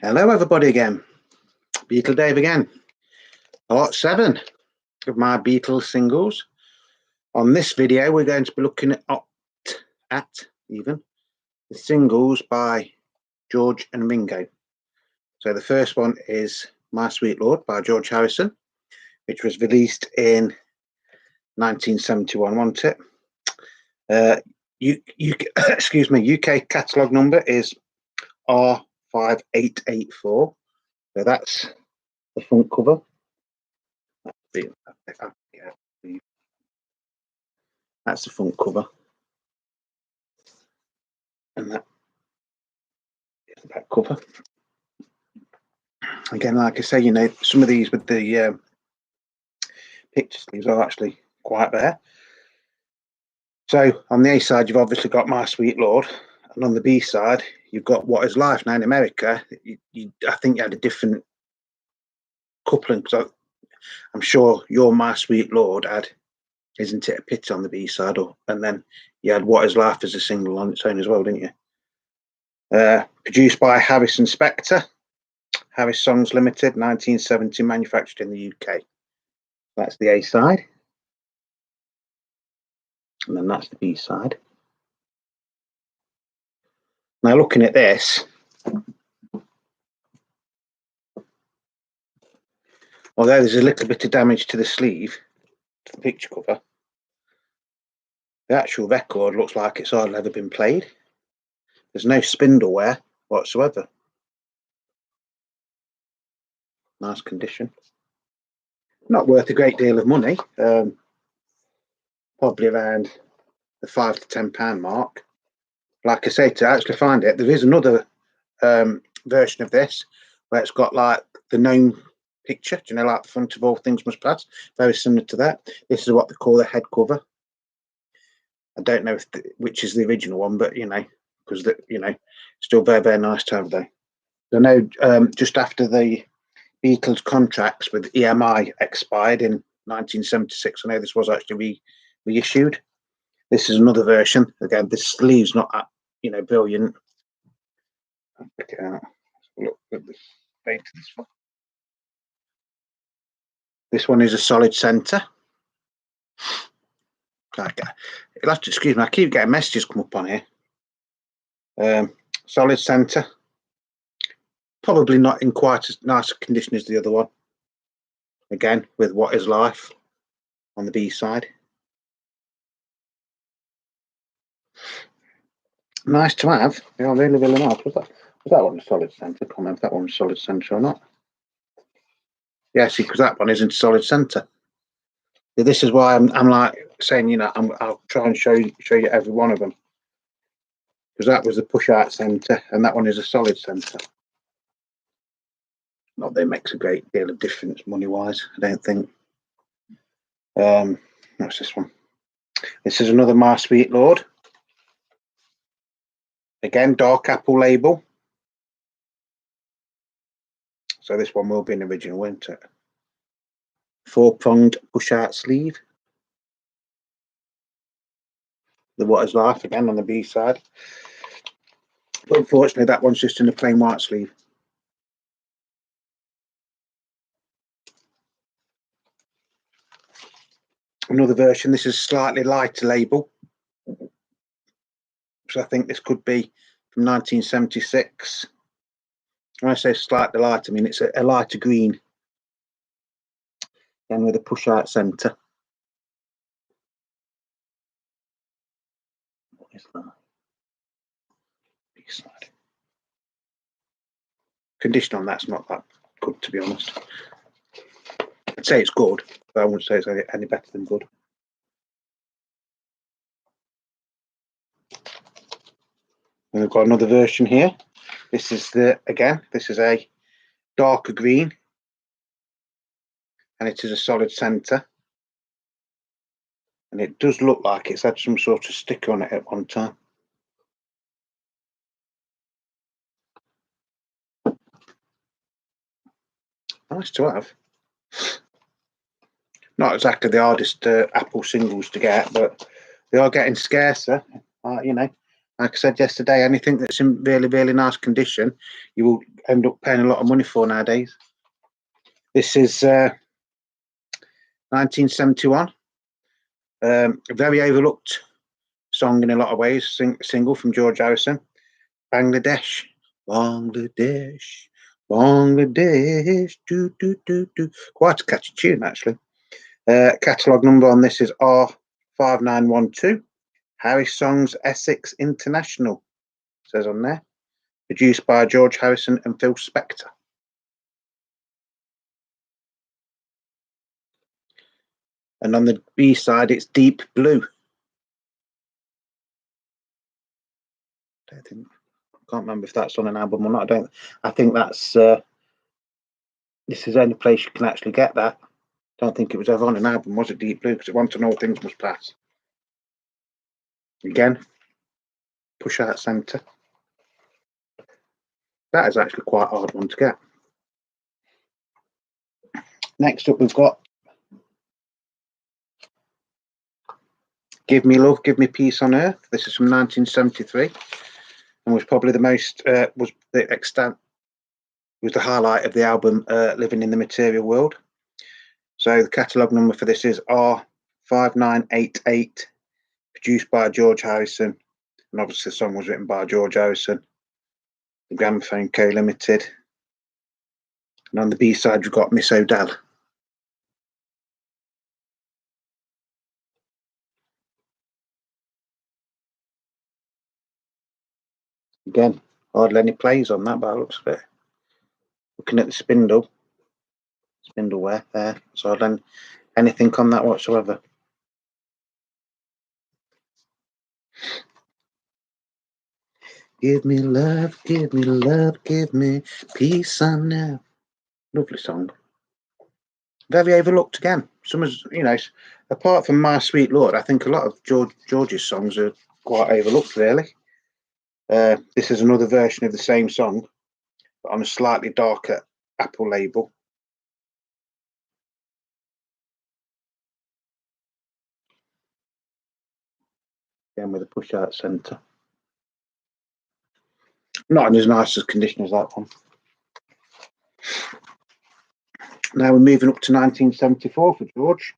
Hello everybody again, Beatle Dave again. Part 7 of my Beatles singles. On this video we're going to be looking at the singles by George and Ringo. So the first one is My Sweet Lord by George Harrison, which was released in 1971, wasn't it? Excuse me, UK catalogue number is R5884. So that's the front cover. That's the front cover. And that is the back cover. Again, like I say, you know, some of these with the picture sleeves are actually quite rare. So on the A side, you've obviously got My Sweet Lord, and on the B side, you've got What Is Life. Now in America, I think you had a different coupling, because I'm sure your My Sweet Lord had, isn't it, a picture on the B side, and then you had What Is Life as a single on its own as well, didn't you? Produced by Harris and Spector, Harris Songs Limited, 1970, manufactured in the UK. That's the A side. And then that's the B side. Now looking at this, although there's a little bit of damage to the sleeve, to the picture cover, the actual record looks like it's hardly ever been played. There's no spindle wear whatsoever. Nice condition. Not worth a great deal of money. Probably around the £5 to £10 mark. Like I say, to actually find it, there is another version of this where it's got like the gnome picture, do you know, like the front of All Things Must Pass, very similar to that. This is what they call the head cover. I don't know which is the original one, but you know, because you know, still very, very nice to have though. I know just after the Beatles contracts with EMI expired in 1976, I know this was actually reissued. This is another version. Again, this sleeve's not that, you know, brilliant. I'll pick it out. Look at the date of this one. This one is a solid centre. You'll have to excuse me, I keep getting messages come up on here. Solid centre. Probably not in quite as nice a condition as the other one. Again, with What Is Life on the B side. Nice to have. Yeah, really, really nice. Was that one a solid centre? I can't remember if that one was solid centre or not. Yeah, see, because that one isn't solid centre. This is why I'm like saying, you know, I'll try and show you every one of them, because that was the push out centre, and that one is a solid centre. Not that it makes a great deal of difference money wise, I don't think. What's this one? This is another My Sweet Lord. Again, dark apple label. So this one will be an original, won't it? 4-pronged push-out sleeve. The What Is Life again on the B side. But unfortunately, that one's just in a plain white sleeve. Another version. This is slightly lighter label. So I think this could be from 1976. When I say slightly light, I mean it's a lighter green. And with a push-out centre. What is that? B-side. Condition on that's not that good, to be honest. I'd say it's good, but I wouldn't say it's any better than good. And we've got another version here. This is this is a darker green, and it is a solid centre. And it does look like it's had some sort of sticker on it at one time. Nice to have. Not exactly the hardest Apple singles to get, but they are getting scarcer. You know, Like I said yesterday, anything that's in really, really nice condition, you will end up paying a lot of money for nowadays. This is 1971. A very overlooked song in a lot of ways, single from George Harrison. Bangladesh, Bangladesh, Bangladesh, do, do, do, do. Quite a catchy tune, actually. Catalogue number on this is R5912. Harry Songs Essex International, says on there. Produced by George Harrison and Phil Spector. And on the B side, it's Deep Blue. I can't remember if that's on an album or not. I think that's this is the only place you can actually get that. Don't think it was ever on an album, was it, Deep Blue? Because it wants to know things must pass. Again, push out centre. That is actually quite a hard one to get. Next up, we've got Give Me Love, Give Me Peace on Earth. This is from 1973 and was probably the most, was the highlight of the album Living in the Material World. So the catalogue number for this is R5988, produced by George Harrison. And obviously the song was written by George Harrison. The Gramophone Co. Limited. And on the B-side, you've got Miss O'Dell. Again, hardly any plays on that by the looks of it. Looking at the spindle wear there, so hardly anything on that whatsoever. Give me love, give me love, give me peace on earth. Lovely song. Very overlooked again. Some, apart from My Sweet Lord, I think a lot of George's songs are quite overlooked, really. This is another version of the same song, but on a slightly darker Apple label. Again with a push out centre. Not in as nice as condition as that one. Now we're moving up to 1974 for George.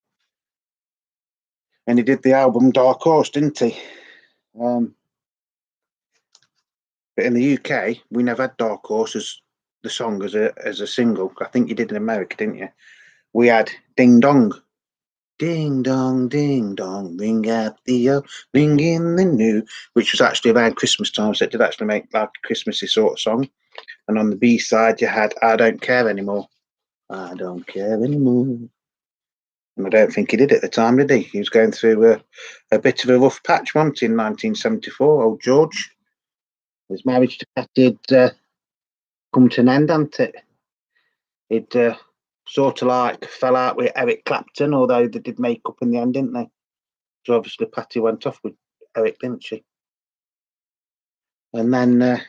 And he did the album Dark Horse, didn't he? But in the UK, we never had Dark Horse as the song as a single. I think you did in America, didn't you? We had Ding Dong. Ding dong, ring out the old, ring in the new, which was actually around Christmas time, so it did actually make like a Christmassy sort of song. And on the B side, you had I Don't Care Anymore. I don't care anymore. And I don't think he did at the time, did he? He was going through a bit of a rough patch, wasn't he, in 1974, old George? His marriage to Patty had come to an end, hadn't it? He'd sort of like fell out with Eric Clapton, although they did make up in the end, didn't they? So obviously Patty went off with Eric, didn't she? And then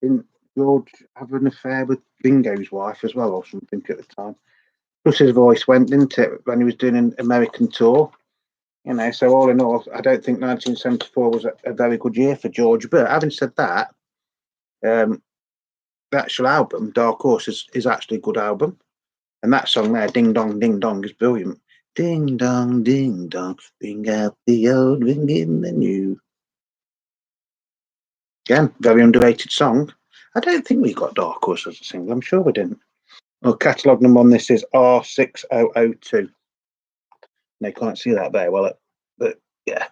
didn't George have an affair with Ringo's wife as well, or something at the time? Plus his voice went, didn't it, when he was doing an American tour? So all in all, I don't think 1974 was a very good year for George. But having said that, the actual album, Dark Horse, is actually a good album. And that song there, Ding Dong, is brilliant. Ding dong, ring out the old, ring in the new. Again, very underrated song. I don't think we got Dark Horse as a single. I'm sure we didn't. Well, catalogue number on this is R6002. They can't see that very well, but yeah.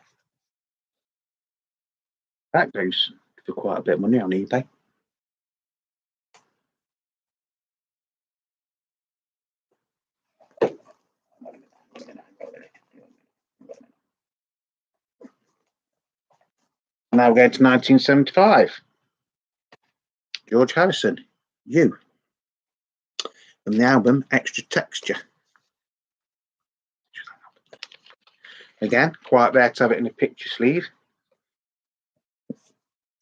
That goes for quite a bit of money on eBay. Now we're going to 1975. George Harrison, You. From the album Extra Texture. Again, quite rare to have it in a picture sleeve.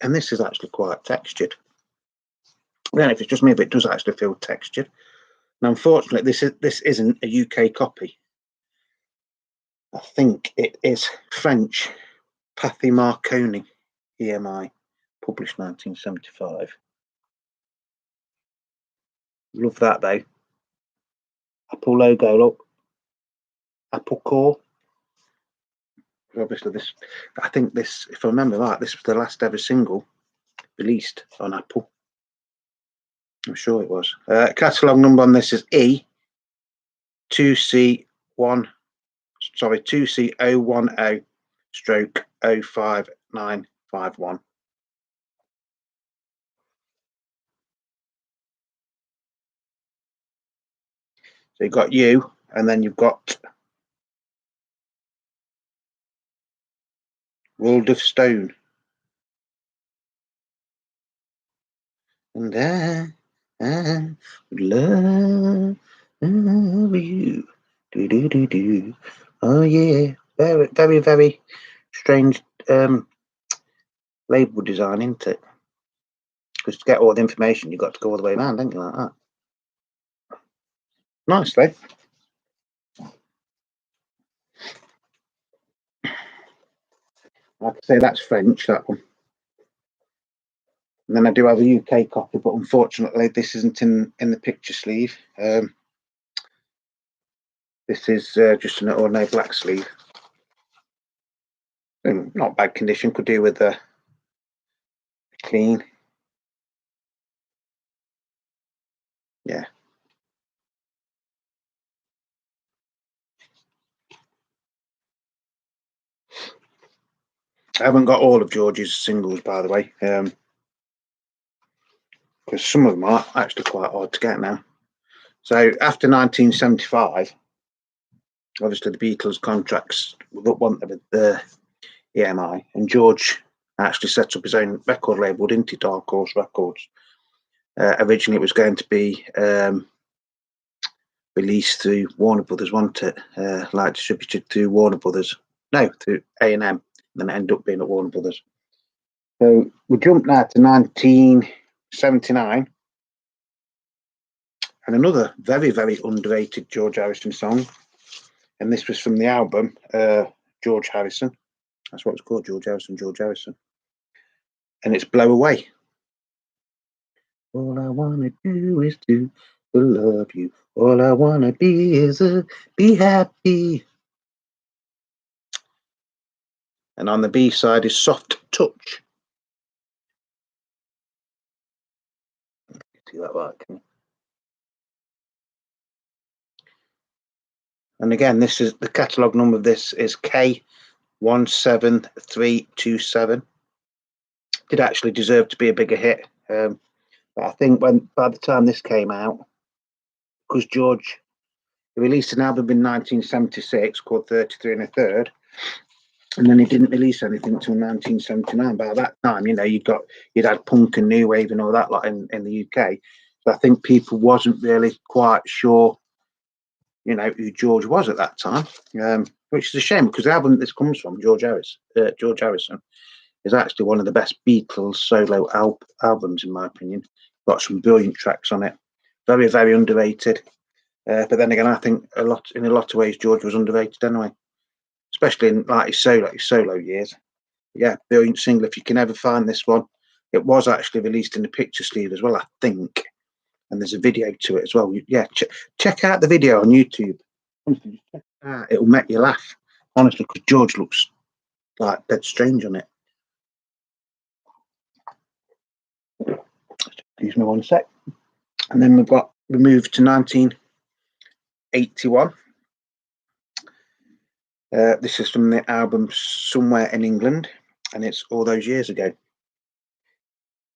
And this is actually quite textured. I don't know if it's just me, but it does actually feel textured. Now, unfortunately, this isn't a UK copy. I think it is French, Pathy Marconi EMI, published 1975. Love that though. Apple logo, look. Apple core. Obviously, this, I think this, if I remember right, this was the last ever single released on Apple. I'm sure it was. Catalogue number on this is E2C1, sorry, 2C010 stroke 05951. So you've got you, and then you've got World of Stone. And I would love you. Do do do do. Oh yeah, very very very strange label design, isn't it? Because to get all the information, you've got to go all the way around, don't you, like that? Nice, though. Like I say, that's French, that one. And then I do have a UK copy, but unfortunately, this isn't in the picture sleeve. This is just an ordinary black sleeve. Not bad condition, could do with the clean. Yeah. I haven't got all of George's singles, by the way, because some of them are actually quite hard to get now. So after 1975, obviously the Beatles contracts want the EMI, and George actually set up his own record label, didn't he? Dark Horse Records. Originally, it was going to be released through Warner Brothers, wasn't it? Like distributed through Warner Brothers. No, through A&M. Then it ended up being at Warner Brothers. So we jump now to 1979, and another very, very underrated George Harrison song. And this was from the album George Harrison. That's what it's called, George Harrison, George Harrison. And it's Blow Away. All I want to do is to love you. All I want to be is be happy. And on the B side is Soft Touch. See that right? And again, this is the catalogue number of this is K17327. Did actually deserve to be a bigger hit. But I think by the time this came out, because George released an album in 1976 called 33 and a Third, and then he didn't release anything until 1979. By that time, you know, you'd had punk and new wave and all that lot in the UK. So I think people wasn't really quite sure, you know, who George was at that time, which is a shame because the album that this comes from, George Harrison, is actually one of the best Beatles solo albums, in my opinion. Got some brilliant tracks on it. Very, very underrated. But then again, I think in a lot of ways, George was underrated anyway, especially in like his solo years. Yeah, brilliant single. If you can ever find this one, it was actually released in the picture sleeve as well, I think. And there's a video to it as well. Yeah, check out the video on YouTube. Honestly, check it out. It'll make you laugh, honestly, because George looks like dead strange on it. Excuse me one sec. And then we moved to 1981. This is from the album Somewhere in England, and it's All Those Years Ago,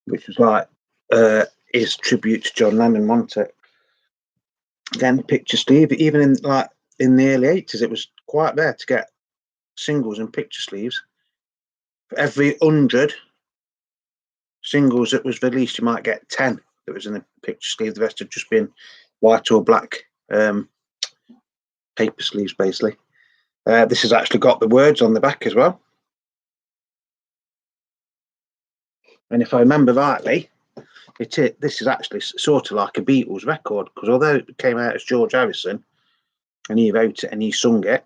which was like his tribute to John Lennon, wasn't it? Again, picture sleeve. Even in the early 80s, it was quite rare to get singles and picture sleeves. For every 100 singles that was released, you might get 10 that was in a picture sleeve. The rest had just been white or black paper sleeves, basically. This has actually got the words on the back as well. And if I remember rightly, this is actually sort of like a Beatles record, because although it came out as George Harrison and he wrote it and he sung it,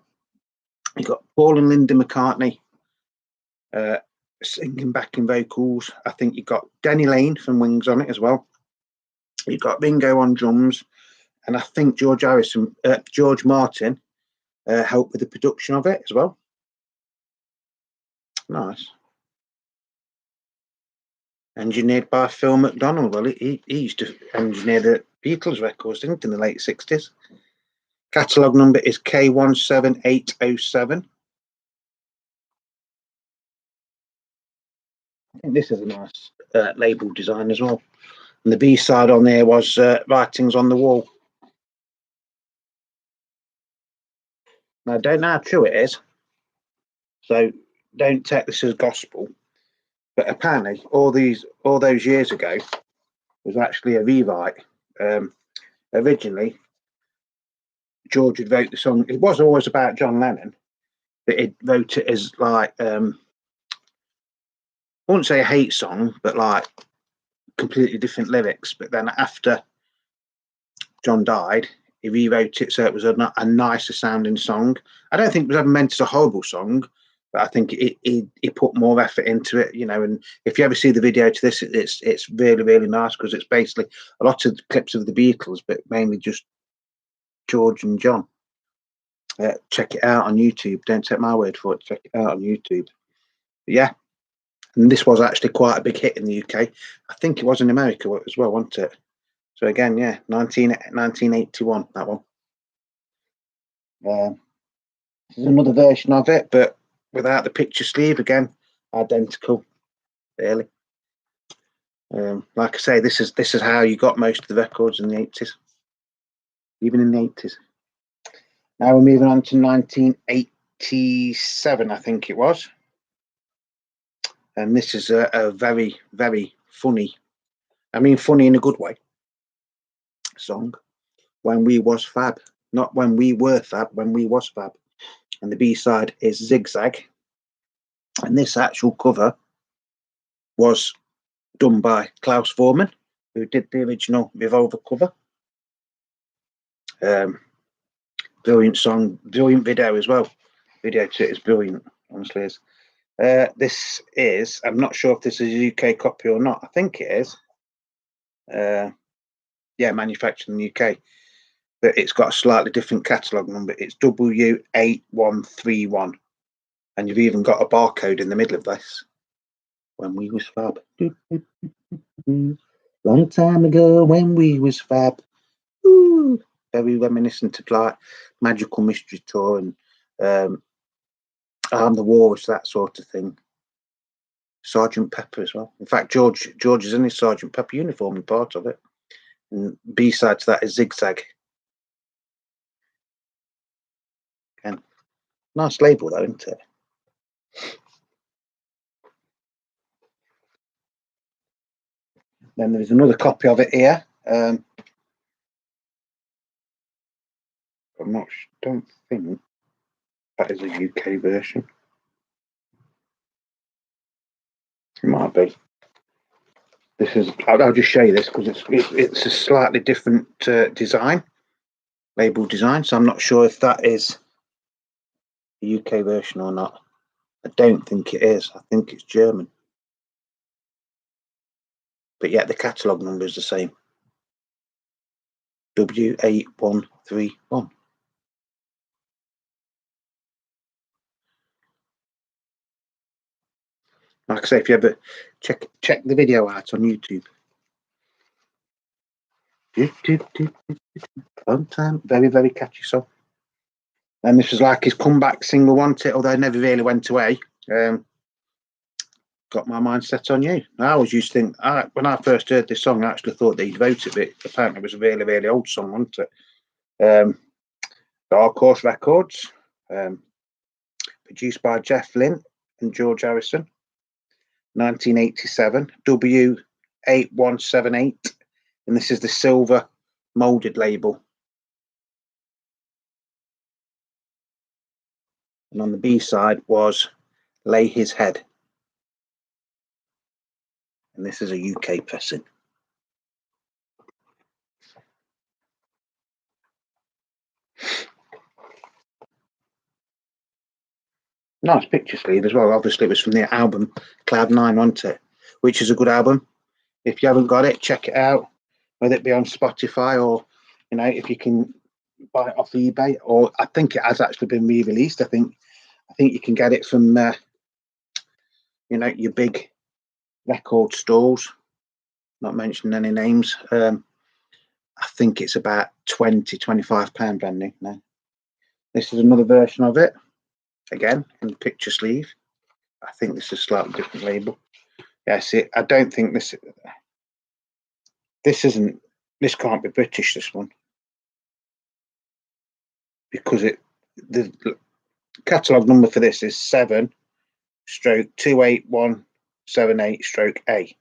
you got Paul and Linda McCartney singing backing vocals. I think you got Denny Lane from Wings on it as well. You got Ringo on drums, and I think George Martin helped with the production of it as well. Nice. Engineered by Phil McDonald. Well, he used to engineer the Beatles records, didn't he, in the late 60s? Catalogue number is K17807. I think this is a nice label design as well. And the B-side on there was Writings on the Wall. Now, I don't know how true it is, so don't take this as gospel. But apparently, all those years ago, was actually a rewrite. Originally, George had wrote the song. It was always about John Lennon, but it wrote it as like I wouldn't say a hate song, but like completely different lyrics. But then after John died, he rewrote it so it was a nicer sounding song. I don't think it was ever meant as a horrible song, but I think he put more effort into it, you know. And if you ever see the video to this, it's really, really nice because it's basically a lot of clips of the Beatles, but mainly just George and John. Check it out on YouTube. Don't take my word for it. Check it out on YouTube. But yeah, and this was actually quite a big hit in the UK. I think it was in America as well, wasn't it? So again, yeah, 1981, that one. This is another version of it, but without the picture sleeve. Again, identical, really. Like I say, this is how you got most of the records in the 80s, even in the 80s. Now we're moving on to 1987, I think it was. And this is a very, very funny, I mean funny in a good way, song. When We Was Fab. Not When We Were Fab, When We Was Fab. And the B-side is Zigzag. And this actual cover was done by Klaus Voormann, who did the original Revolver cover. Brilliant song, brilliant video as well. Video to it is brilliant, honestly is. This is, I'm not sure if this is a UK copy or not. I think it is. Yeah, manufactured in the UK. But it's got a slightly different catalogue number. It's W8131. And you've even got a barcode in the middle of this. When We Was Fab. Long time ago when we was fab. Ooh. Very reminiscent of like Magical Mystery Tour and Arm the Walrus, that sort of thing. Sergeant Pepper as well. In fact, George is in his Sergeant Pepper uniform and part of it. And B-side to that is Zigzag. Again, nice label though, isn't it? Then there's another copy of it here. Don't think that is a UK version. It might be. This is. I'll just show you this because it's a slightly different design, label design. So I'm not sure if that is the UK version or not. I don't think it is. I think it's German. But yeah, the catalogue number is the same. W8131. Like I say, if you ever check the video out on YouTube. Long time, very, very catchy song. And this was like his comeback single, wasn't it? Although it never really went away. Got My Mind Set on You. I always used to think, when I first heard this song, I actually thought they'd wrote it, but apparently it was a really, really old song, wasn't it? Dark Horse Records, produced by Jeff Lynne and George Harrison, 1987, W8178, and this is the silver molded label. And on the B side was Lay His Head. And this is a UK pressing. Nice picture sleeve as well. Obviously, it was from the album Cloud Nine, wasn't it? Which is a good album. If you haven't got it, check it out. Whether it be on Spotify or, if you can buy it off eBay, or I think it has actually been re-released. I think you can get it from your big record stores. Not mentioning any names. I think it's about £25 brand new. No. This is another version of it. Again, in the picture sleeve. I think this is a slightly different label. Yes, I don't think this isn't. This can't be British. This one, because the catalogue number for this is 7/28178/A.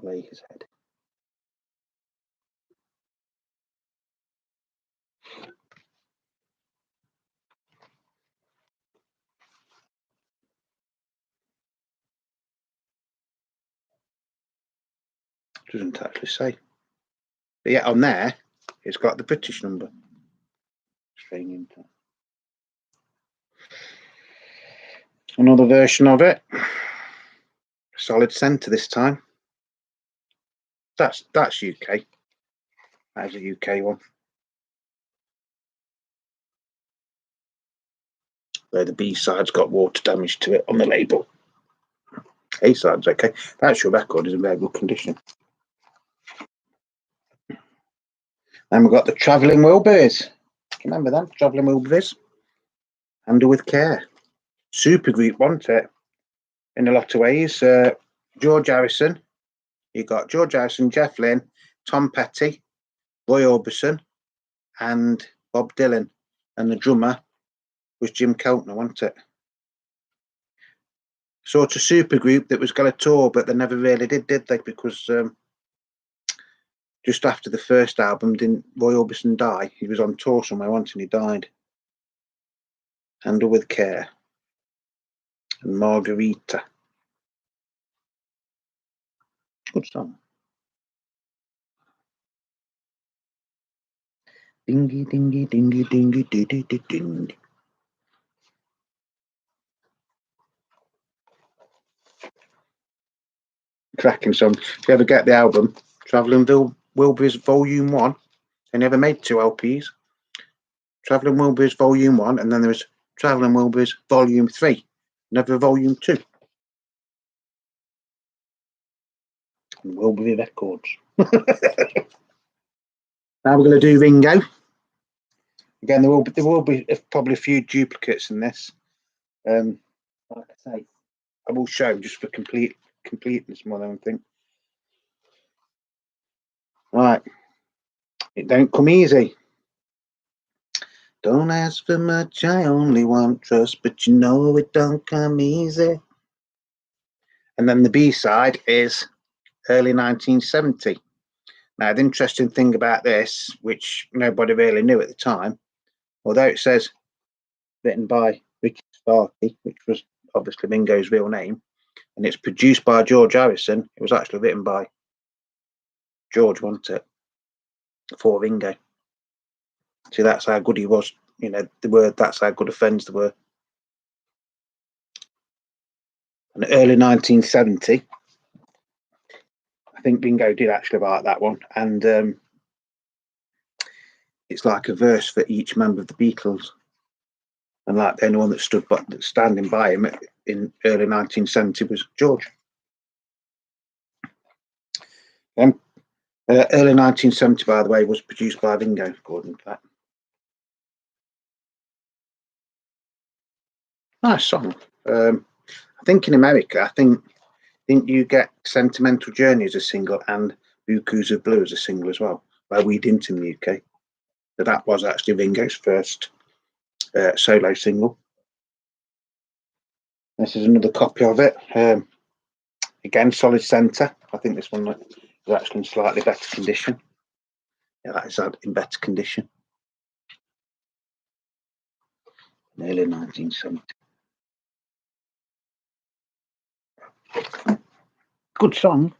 Lay his head. Doesn't actually say. But yeah, on there, it's got the British number. Strange. Another version of it. Solid centre this time. That's UK. That is a UK one. Where the B side's got water damage to it on the label. A side's okay. The actual record is in very good condition. Then we've got the Travelling Wilburys. Remember them? Travelling Wilburys. Handle with care. Super group, wasn't it? In a lot of ways. George Harrison. You got George Harrison, Jeff Lynne, Tom Petty, Roy Orbison, and Bob Dylan. And the drummer was Jim Keltner, wasn't it? Sort of super group that was going to tour, but they never really did they? Because just after the first album, didn't Roy Orbison die? He was on tour somewhere once and he died. Handle with Care. And Margarita. Good song. Dingy, dingy, dingy, dingy, dingy, dingy, dingy. Cracking song. If you ever get the album, Travelling Wilburys Volume 1, they never made 2 LPs. Travelling Wilburys Volume 1, and then there was Travelling Wilburys Volume 3, never Volume 2. Wilbury Records. Now we're going to do Ringo. Again, there will be probably a few duplicates in this. Like I say, I will show just for completeness more than anything. Right, it don't come easy. Don't ask for much, I only want trust, but you know it don't come easy. And then the B side is early 1970. Now, the interesting thing about this, which nobody really knew at the time, although it says written by Ricky Starkey, which was obviously Ringo's real name, and it's produced by George Harrison, it was actually written by George, wasn't it? For Ringo. See, that's how good he was. That's how good of friends they were. And early 1970, I think Ringo did actually write that one. And it's like a verse for each member of the Beatles. And like the only one that standing by him in early 1970 was George. Early 1970, by the way, was produced by Ringo, according to that. Nice song. I think in America, didn't you get Sentimental Journey as a single and Bukus of Blue as a single as well? Where we didn't in the UK. So that was actually Ringo's first solo single. This is another copy of it. Again, solid centre. I think this one is actually in slightly better condition. Yeah, that is in better condition. Early 1970. Good song.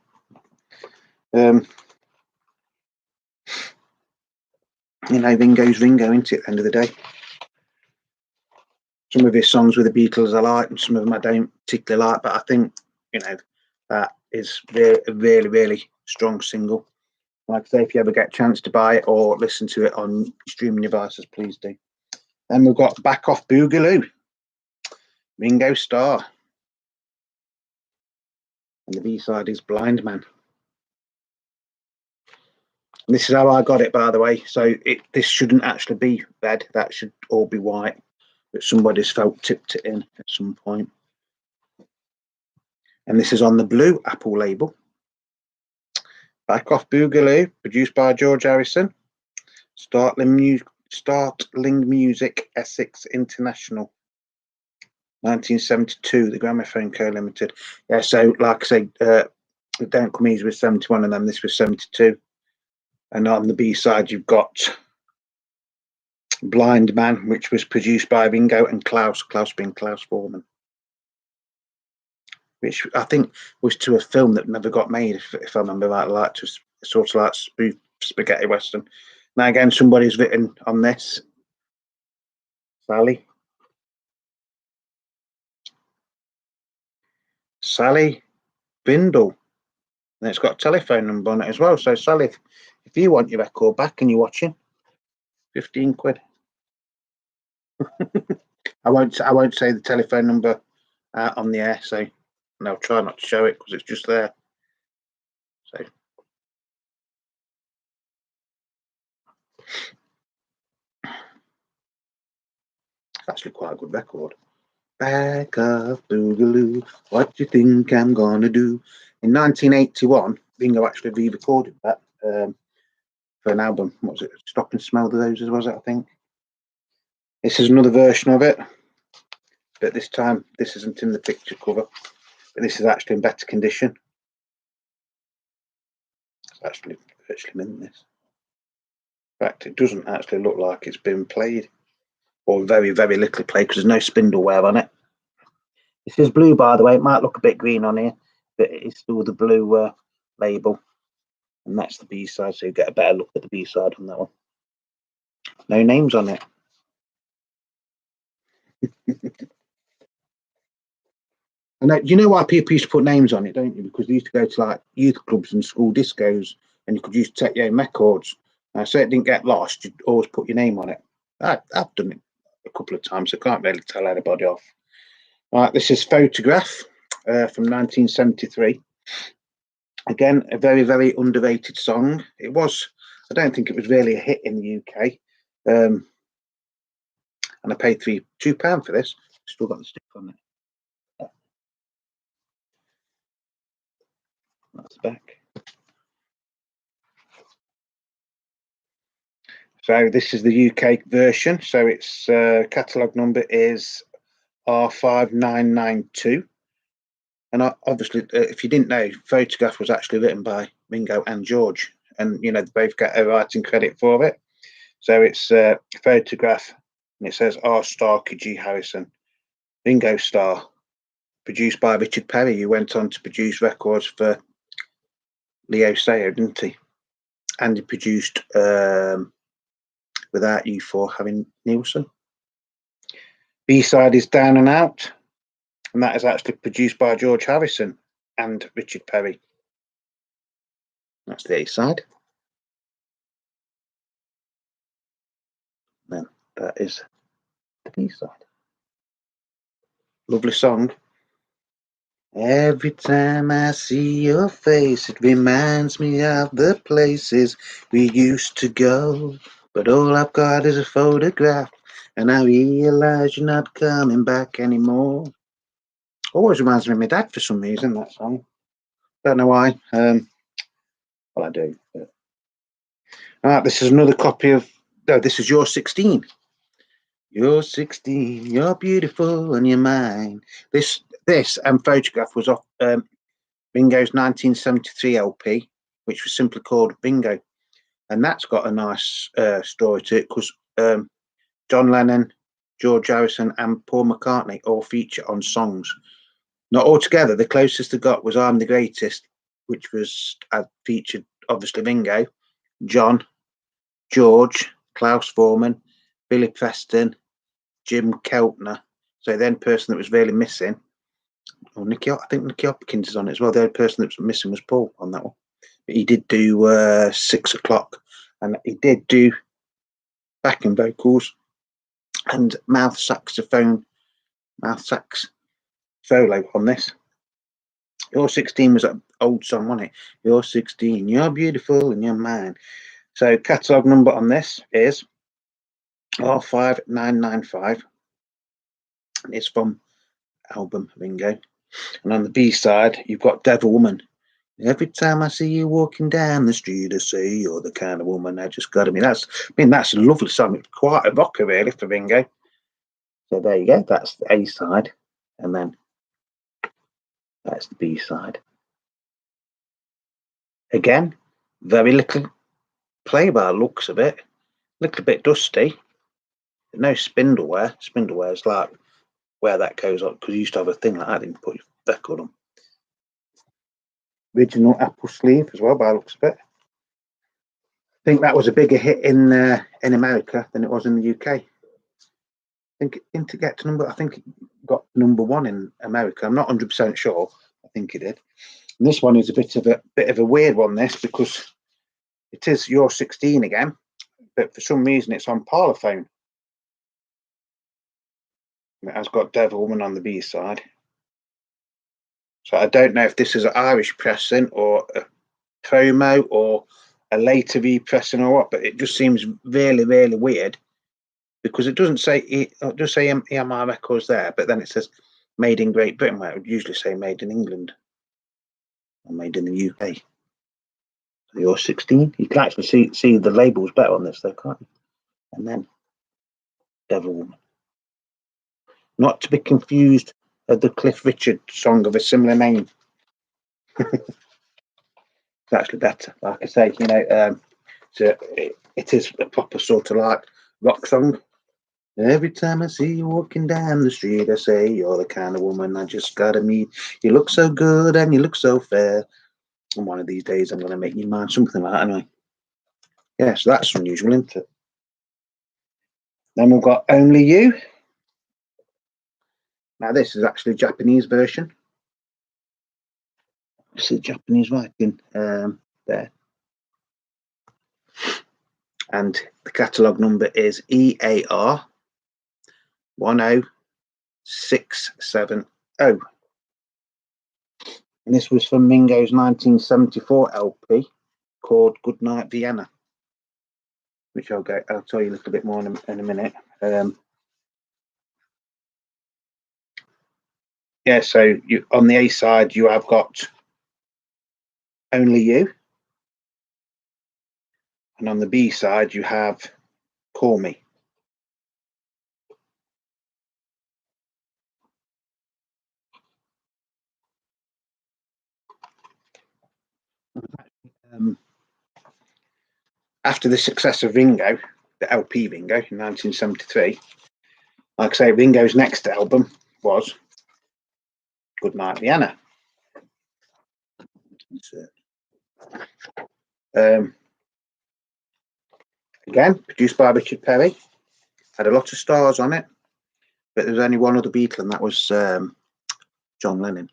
You know, Ringo's Ringo, isn't it, at the end of the day? Some of his songs with the Beatles I like, and some of them I don't particularly like, but I think, you know, that is a really, really strong single. Like I say, if you ever get a chance to buy it or listen to it on streaming devices, please do. Then we've got Back Off Boogaloo, Ringo Starr. And the B-side is Blind Man. And this is how I got it, by the way. So this shouldn't actually be red. That should all be white. But somebody's felt tipped it in at some point. And this is on the blue Apple label. Back Off Boogaloo, produced by George Harrison. Startling Music, Essex International. 1972, the Gramophone Co. Limited. Yeah, so like I say, Don't Come Easy was 71, and then this was 72. And on the B-side, you've got Blind Man, which was produced by Ringo and Klaus being Klaus Forman, which I think was to a film that never got made, if I remember right, like to sort of like spaghetti western. Now again, somebody's written on this. Sally Bindle. And it's got a telephone number on it as well. So Sally, if you want your record back and you're watching, 15 quid. I won't say the telephone number on the air, so and I'll try not to show it because it's just there. So it's actually quite a good record. Back Off Boogaloo, what do you think I'm gonna do? In 1981, Ringo actually re-recorded that for an album. What was it? Stop and Smell the Roses, was it? I think. This is another version of it, but this time this isn't in the picture cover, but this is actually in better condition. It's actually virtually mint this. In fact, it doesn't actually look like it's been played, or very, very little played, because there's no spindle wear on it. This is blue, by the way. It might look a bit green on here, but it's still the blue label. And that's the B-side, so you get a better look at the B-side on that one. No names on it. And you know why people used to put names on it, don't you? Because they used to go to like youth clubs and school discos, and you could use to take your own records. So it didn't get lost. You'd always put your name on it. I've done it a couple of times. So I can't really tell anybody off. Right, this is Photograph from 1973. Again, a very, very underrated song. It was, I don't think it was really a hit in the UK. And I paid £2 for this. Still got the stick on it. That's the back. So this is the UK version. So its catalogue number is R5992. And obviously, if you didn't know, Photograph was actually written by Ringo and George. And, you know, they both get a writing credit for it. So it's Photograph, and it says R. Starkey G. Harrison, Ringo Starr, produced by Richard Perry, who went on to produce records for Leo Sayer, didn't he? And he produced Without You for Harry Nilsson. B-side is Down and Out, and that is actually produced by George Harrison and Richard Perry. That's the A-side. Then that is the B-side. Lovely song. Every time I see your face, it reminds me of the places we used to go. But all I've got is a photograph, and I realize you're not coming back anymore. Always reminds me of my dad for some reason, that song. Don't know why. Well, I do. But... Right, this is another copy of... No, this is You're 16. You're 16, you're beautiful and you're mine. This and Photograph was off Ringo's 1973 LP, which was simply called Ringo. And that's got a nice story to it, because John Lennon, George Harrison and Paul McCartney all feature on songs. Not all together. The closest they got was I'm the Greatest, which was featured obviously Ringo, John, George, Klaus Foreman, Billy Preston, Jim Keltner. So the only person that was really missing, I think Nicky Hopkins is on it as well. The only person that was missing was Paul on that one. But he did do 6 o'clock, and he did do backing vocals and mouth sax solo on this. You're 16 was an old song, wasn't it? You're 16, you're beautiful and you're mine. So catalogue number on this is R5995. It's from album Ringo. And on the B side, you've got Devil Woman. Every time I see you walking down the street, I say you're the kind of woman I just got to be. That's a lovely song. It's quite a rocker, really, for Ringo. So there you go. That's the A side, and then that's the B side. Again, very little play by the looks of it. A little bit dusty. No spindleware. Spindleware is like where that goes on, because you used to have a thing like that, didn't you put your record on. Original Apple sleeve as well, by the looks of it. I think that was a bigger hit in America than it was in the UK. I think it got number 1 in America. I'm not 100% sure. I think it did. And this one is a bit of a weird one, this, because it is You're 16 again, but for some reason it's on Parlophone. It has got Devil Woman on the B side. So I don't know if this is an Irish pressing or a promo or a later repressing or what, but it just seems really, really weird, because it doesn't say, it does say EMI Records there, but then it says made in Great Britain, where it would usually say made in England or made in the UK. So You're 16. You can actually see the labels better on this, though, can't you? And then Devil Woman. Not to be confused with the Cliff Richard song of a similar name. It's actually better. Like I say, it is a proper sort of like rock song. Every time I see you walking down the street, I say you're the kind of woman I just gotta meet. You look so good and you look so fair. And one of these days I'm gonna make you mine. Something like that, anyway. Yeah, so that's unusual, isn't it? Then we've got Only You. Now this is actually a Japanese version. This is Japanese writing there. And the catalogue number is EAR 10670. And this was from Ringo's 1974 LP called Goodnight Vienna, which I'll tell you a little bit more in a minute. Yeah, so on the A side, you have got Only You. And on the B side, you have Call Me. After the success of Ringo, the LP Ringo in 1973, like I say, Ringo's next album was Goodnight Vienna. Again, produced by Richard Perry, had a lot of stars on it, but there was only one other Beatle, and that was John Lennon,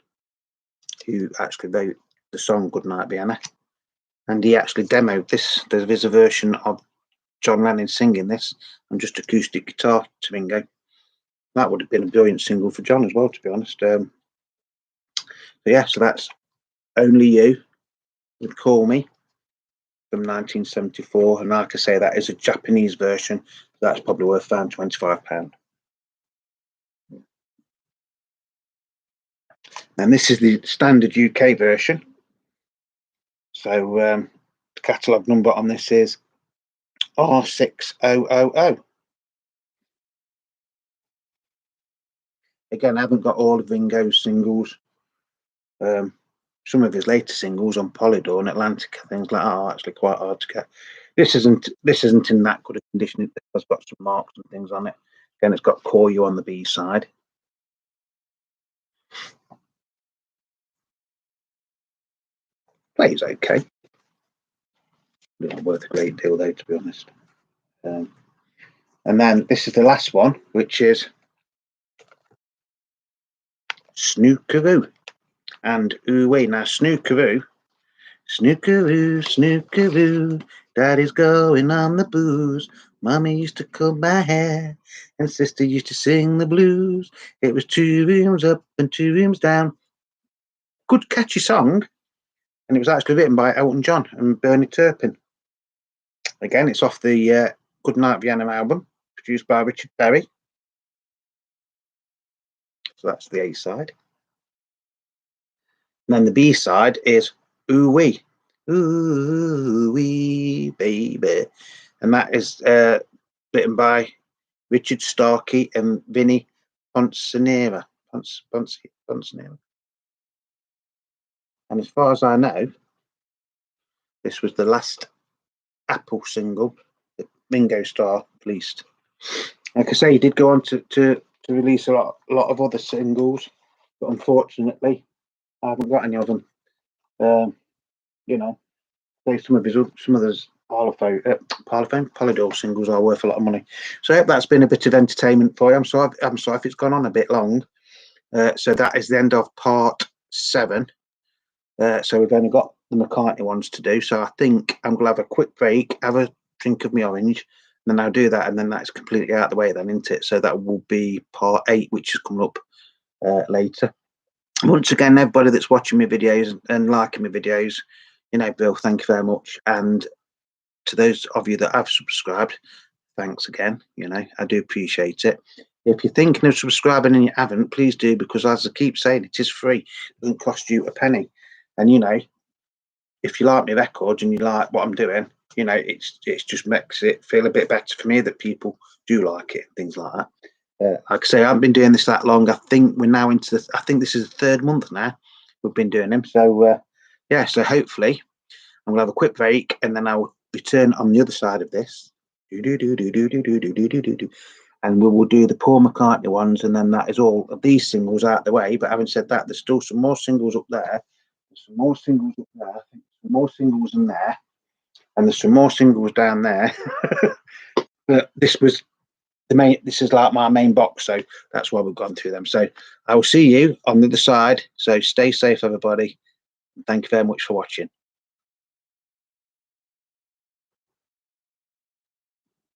who actually wrote the song Goodnight Vienna. And he actually demoed this. There's a version of John Lennon singing this on just acoustic guitar to Ringo. That would have been a brilliant single for John as well, to be honest. So that's Only You with Call Me from 1974. And like I say, that is a Japanese version. That's probably worth around £25. And this is the standard UK version. So the catalogue number on this is R6000. Again, I haven't got all of Ringo's singles. Some of his later singles on Polydor and Atlantica, things like that, are actually quite hard to get. This isn't in that good a condition. It has got some marks and things on it. Again, it's got Call You on the B side. Plays okay. Not worth a great deal, though, to be honest. And then this is the last one, which is Snookeroo and Ooh Wee. Now, Snookeroo, Snookeroo, Snookeroo, Daddy's going on the booze. Mummy used to comb my hair, and Sister used to sing the blues. It was 2 rooms up and 2 rooms down. Good catchy song, and it was actually written by Elton John and Bernie Turpin. Again, it's off the Good Night Vienna album, produced by Richard Berry. So that's the A side. And then the B side is Ooh Wee. Ooh Wee Baby. And that is written by Richard Starkey and Vinnie Poncinera. Poncinera. And as far as I know, this was the last Apple single that Ringo Starr released. Like I say, he did go on to release a lot of other singles, but unfortunately, I haven't got any of them. You know, some of those Polydor singles are worth a lot of money. So I hope that's been a bit of entertainment for you. I'm sorry if it's gone on a bit long. So that is the end of part 7. So we've only got the McCartney ones to do. So I think I'm gonna have a quick break, have a drink of my orange, and then I'll do that, and then that's completely out of the way then, isn't it? So that will be part 8, which is coming up later. Once again, everybody that's watching my videos and liking my videos, Bill, thank you very much. And to those of you that have subscribed, thanks again. I do appreciate it. If you're thinking of subscribing and you haven't, please do, because as I keep saying, it is free. It doesn't cost you a penny. And if you like my records and you like what I'm doing, it's just makes it feel a bit better for me that people do like it, things like that. Like I say, I haven't been doing this that long. I think we're now I think this is the 3rd month now we've been doing them. So yeah, so hopefully I'm gonna have a quick break and then I'll return on the other side of this. And we will do the Paul McCartney ones, and then that is all of these singles out the way. But having said that, there's still some more singles up there. There's some more singles up there. I think some more singles in there, and there's some more singles down there. But this was this is like my main box, so that's why we've gone through them. So I will see you on the other side. So stay safe, everybody. Thank you very much for watching.